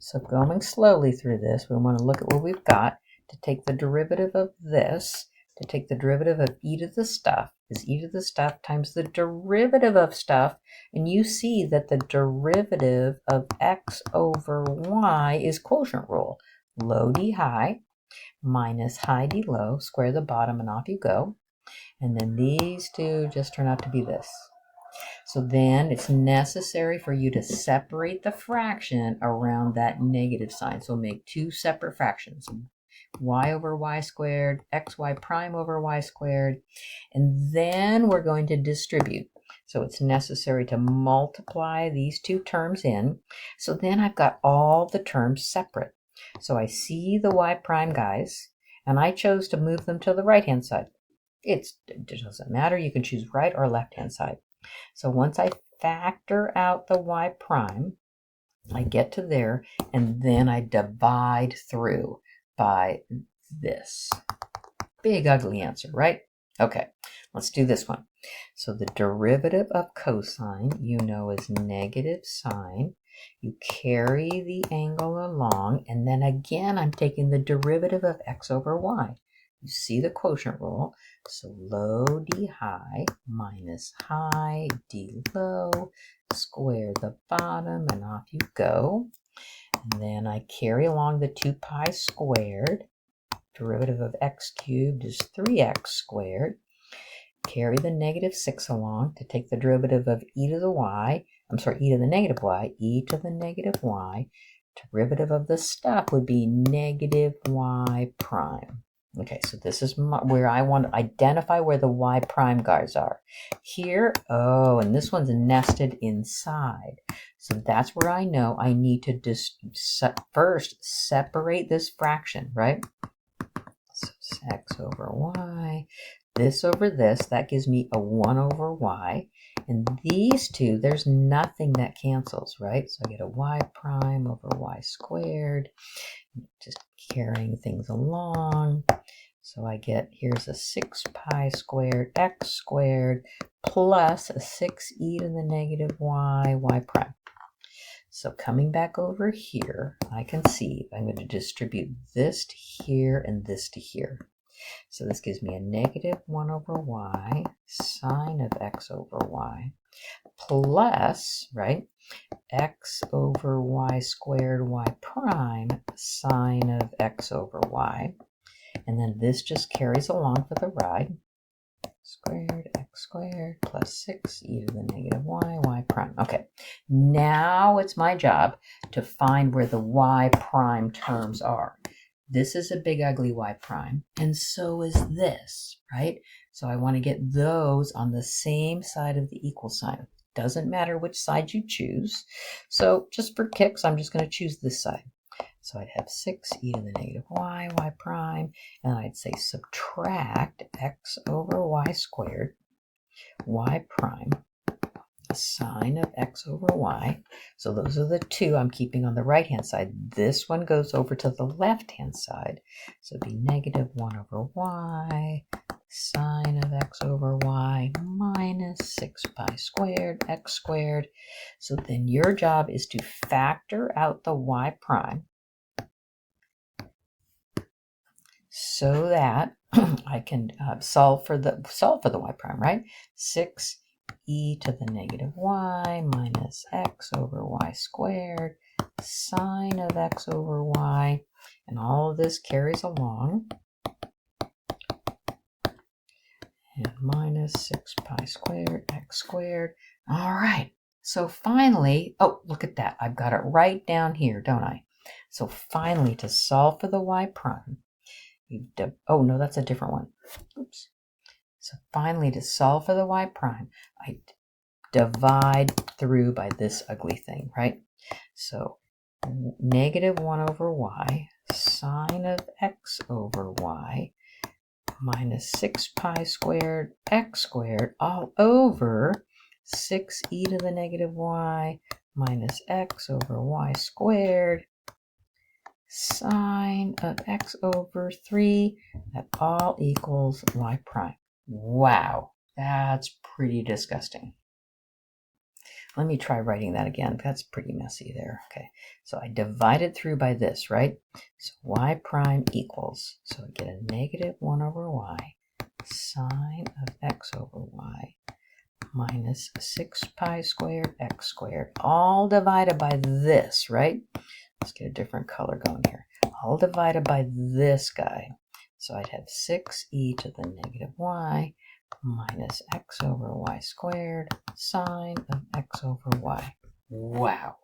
So going slowly through this, we want to look at what we've got. To take the derivative of this, to take the derivative of e to the stuff, is e to the stuff times the derivative of stuff. And you see that the derivative of x over y is quotient rule. Low d high minus high d low, square the bottom, and off you go. And then these two just turn out to be this. So then it's necessary for you to separate the fraction around that negative sign. So make two separate fractions, y over y squared, xy prime over y squared, and then we're going to distribute. So it's necessary to multiply these two terms in. So then I've got all the terms separate. So I see the y prime guys, and I chose to move them to the right-hand side. It doesn't matter. You can choose right or left-hand side. So once I factor out the y prime, I get to there, and then I divide through by this. Big ugly answer, right? Okay, let's do this one. So the derivative of cosine, you know, is negative sine. You carry the angle along, and then again, I'm taking the derivative of x over y. You see the quotient rule. So low d high minus high d low, square the bottom, and off you go. And then I carry along the 2 pi squared. Derivative of x cubed is 3x squared. Carry the negative 6 along to take the derivative of e to the y. E to the negative y. E to the negative y. Derivative of the stuff would be negative y prime. Okay, so this is where I want to identify where the y prime guys are. Here, oh, and this one's nested inside. So that's where I know I need to just first separate this fraction, right? So x over y, this over this, that gives me a 1 over y. And these two, there's nothing that cancels, right? So I get a y prime over y squared, just carrying things along. So I get, here's a 6 pi squared x squared plus a 6e to the negative y prime. So coming back over here, I can see I'm going to distribute this to here and this to here. So this gives me a negative 1 over y sine of x over y plus, right, x over y squared y prime sine of x over y. And then this just carries along for the ride. Squared x squared plus 6e to the negative y prime. Okay, now it's my job to find where the y prime terms are. This is a big ugly y prime, and so is this, right? So I want to get those on the same side of the equal sign. Doesn't matter which side you choose. So just for kicks, I'm just going to choose this side. So I'd have 6e to the negative y prime, and I'd say subtract x over y squared, y prime, sine of x over y. So those are the two I'm keeping on the right-hand side. This one goes over to the left-hand side. So it'd be negative 1 over y, sine of x over y, minus 6 pi squared, x squared. So then your job is to factor out the y prime, so that I can solve for the y prime, right? 6e to the negative y minus x over y squared sine of x over y, and all of this carries along, and minus 6 pi squared x squared. All right, so finally, oh, look at that. I've got it right down here, don't I? So finally, to solve for the y prime, oh no, that's a different one. Oops. So finally, to solve for the y prime, I divide through by this ugly thing, right? So negative 1 over y sine of x over y minus 6 pi squared x squared all over 6e to the negative y minus x over y squared sine of x over 3, that all equals y prime. Wow, that's pretty disgusting. Let me try writing that again. That's pretty messy there. Okay, so I divided through by this, right? So y prime equals, so I get a negative 1 over y sine of x over y minus 6 pi squared x squared, all divided by this, right? Let's get a different color going here. All divided by this guy. So I'd have 6e to the negative y minus x over y squared sine of x over y. Wow.